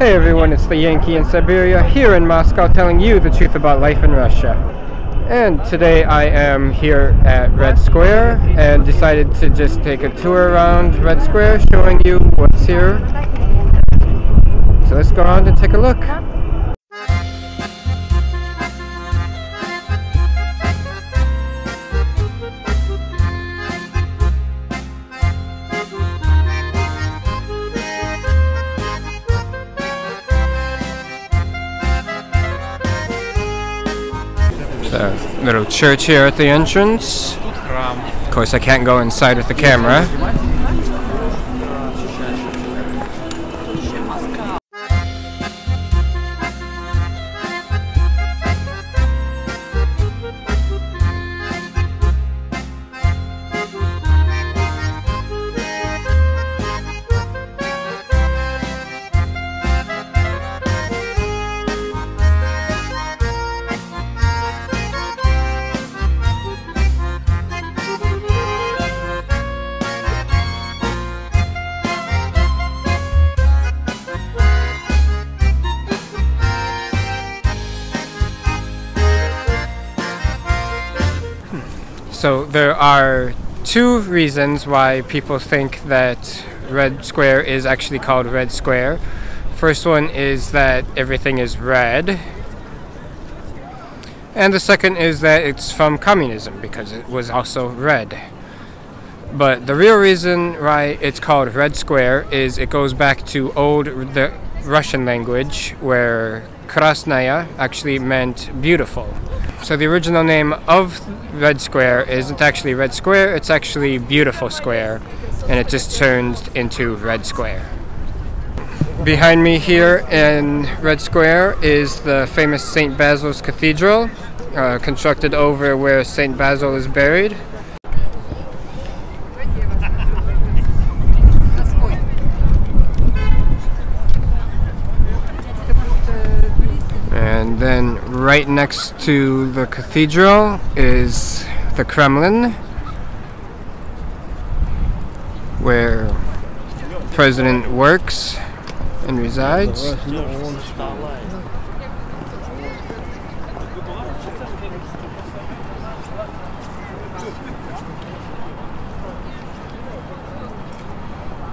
Hey everyone, it's the Yankee in Siberia here in Moscow telling you the truth about life in Russia. And today I am here at Red Square and decided to just take a tour around Red Square showing you what's here. So let's go around and take a look. A little church here at the entrance. Of course I can't go inside with the camera. So there are two reasons why people think that Red Square is actually called Red Square. First one is that everything is red. And the second is that it's from communism because it was also red. But the real reason why it's called Red Square is it goes back to the Russian language where Krasnaya actually meant beautiful. So the original name of Red Square isn't actually Red Square, it's actually Beautiful Square, and it just turned into Red Square. Behind me here in Red Square is the famous St. Basil's Cathedral, constructed over where St. Basil is buried. And then right next to the cathedral is the Kremlin, where the president works and resides.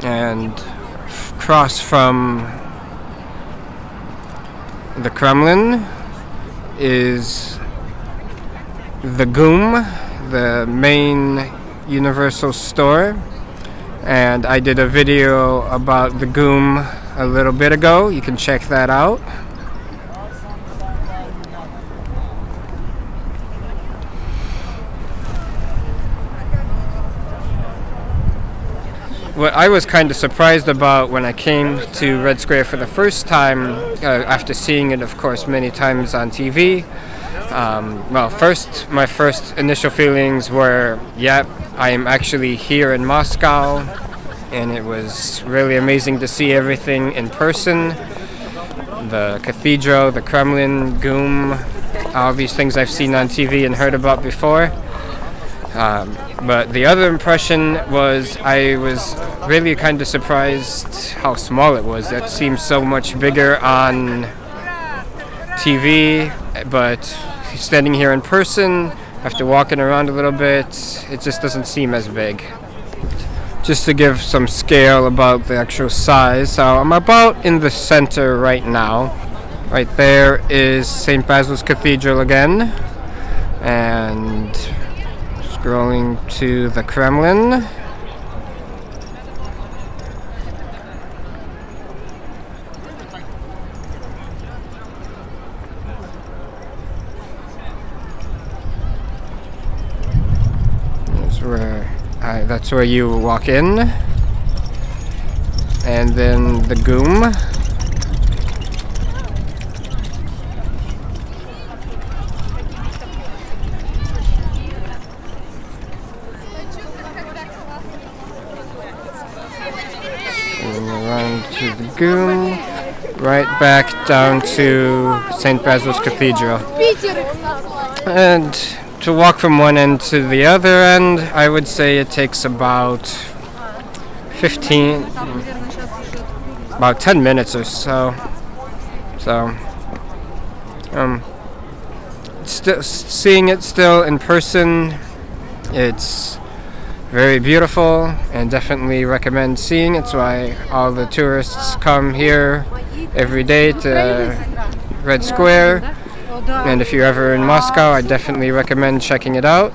And across from the Kremlin is the GUM, the main universal store, and I did a video about the GUM a little bit ago. You can check that out. What I was kind of surprised about when I came to Red Square for the first time, after seeing it, of course, many times on TV, my first initial feelings were, yeah, I am actually here in Moscow, and it was really amazing to see everything in person. The cathedral, the Kremlin, GUM, all these things I've seen on TV and heard about before. But the other impression was I was really kind of surprised how small it was. It seems so much bigger on TV, but standing here in person, after walking around a little bit, it just doesn't seem as big. Just to give some scale about the actual size, so I'm about in the center right now. Right there is St. Basil's Cathedral again, and scrolling to the Kremlin. That's where you walk in. And then the GUM. Around to the GUM, right back down to St. Basil's Cathedral. And to walk from one end to the other end, I would say it takes about 10 minutes or so. So, seeing it still in person, it's very beautiful and definitely recommend seeing. It's why all the tourists come here every day to Red Square. And if you're ever in Moscow, I definitely recommend checking it out.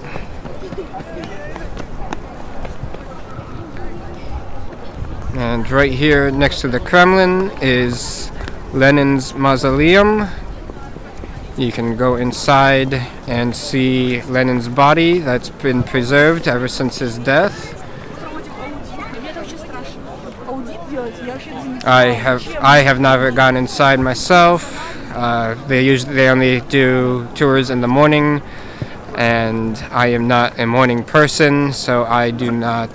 And right here next to the Kremlin is Lenin's mausoleum. You can go inside and see Lenin's body that's been preserved ever since his death. I have never gone inside myself. They only do tours in the morning, and I am not a morning person, so I do not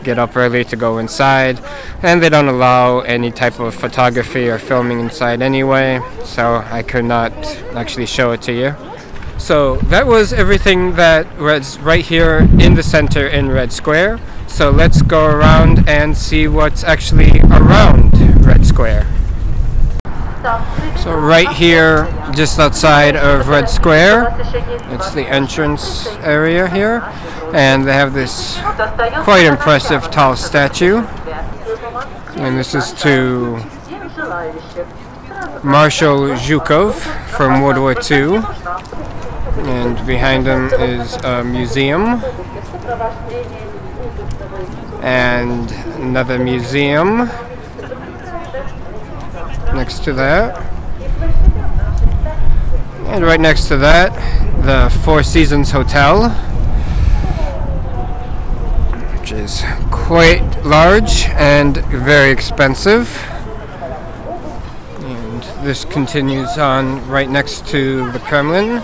get up early to go inside, and they don't allow any type of photography or filming inside anyway, so I could not actually show it to you. So that was everything that was right here in the center in Red Square. So let's go around and see what's actually around Red Square. So right here, just outside of Red Square, it's the entrance area here, and they have this quite impressive tall statue, and this is to Marshal Zhukov from World War II, and behind him is a museum, and another museum next to that, and right next to that, the Four Seasons Hotel, which is quite large and very expensive. And this continues on right next to the Kremlin.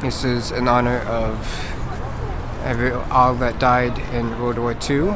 This is in honor of all that died in World War II.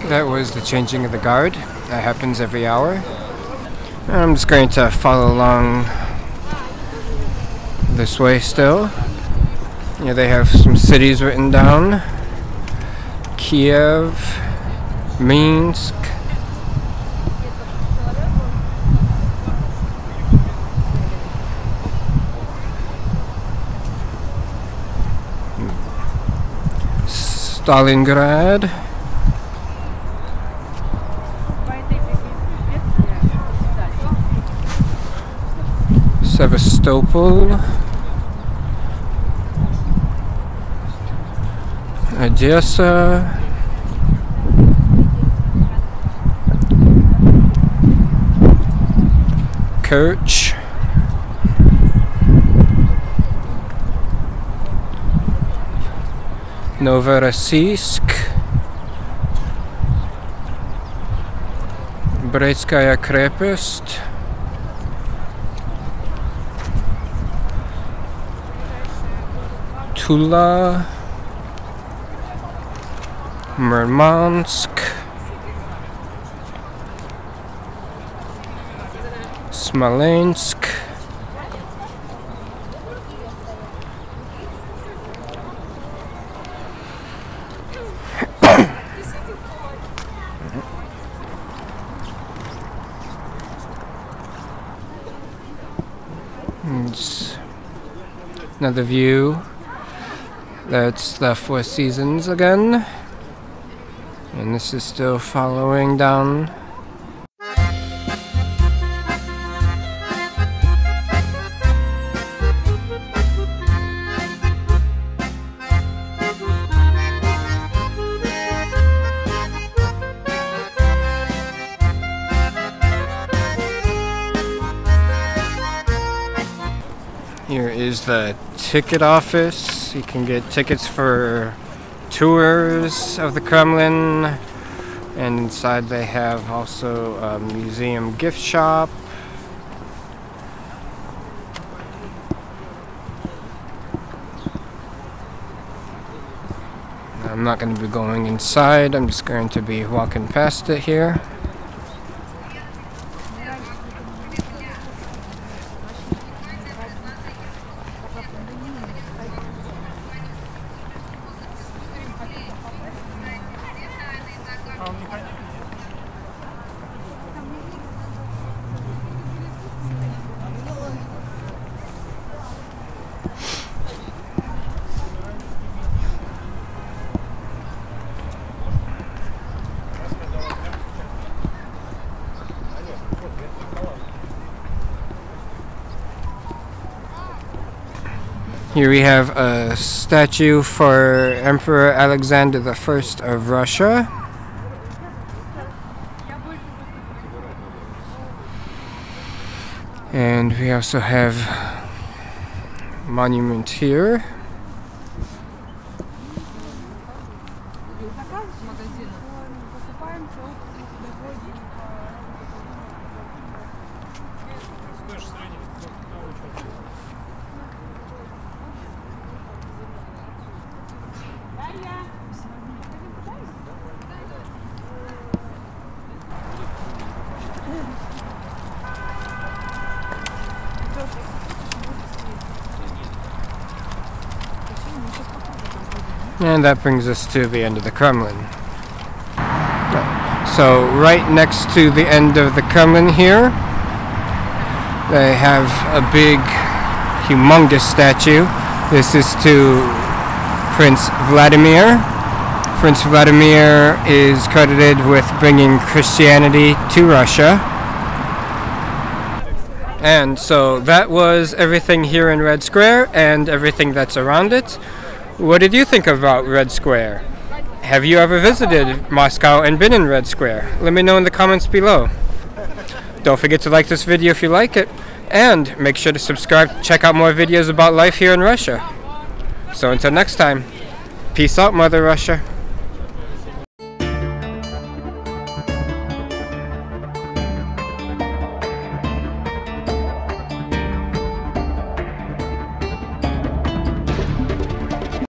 That was the changing of the guard. That happens every hour. I'm just going to follow along this way still. Yeah, they have some cities written down. Kiev, Minsk, Stalingrad, Sevastopol, Odessa, Kerch, Novorossiysk, Brestskaya Krepest, Tula, Murmansk, Smolensk, It's another view. That's the Four Seasons again. And this is still following down. Here is the ticket office. You can get tickets for tours of the Kremlin, and inside they have also a museum gift shop. I'm not going to be going inside, I'm just going to be walking past it here. Here we have a statue for Emperor Alexander I of Russia. And we also have a monument here. And that brings us to the end of the Kremlin. So right next to the end of the Kremlin here, they have a big, humongous statue. This is to Prince Vladimir. Prince Vladimir is credited with bringing Christianity to Russia. And so that was everything here in Red Square and everything that's around it. What did you think about Red Square? Have you ever visited Moscow and been in Red Square? Let me know in the comments below. Don't forget to like this video if you like it, and make sure to subscribe to check out more videos about life here in Russia. So until next time, peace out, Mother Russia.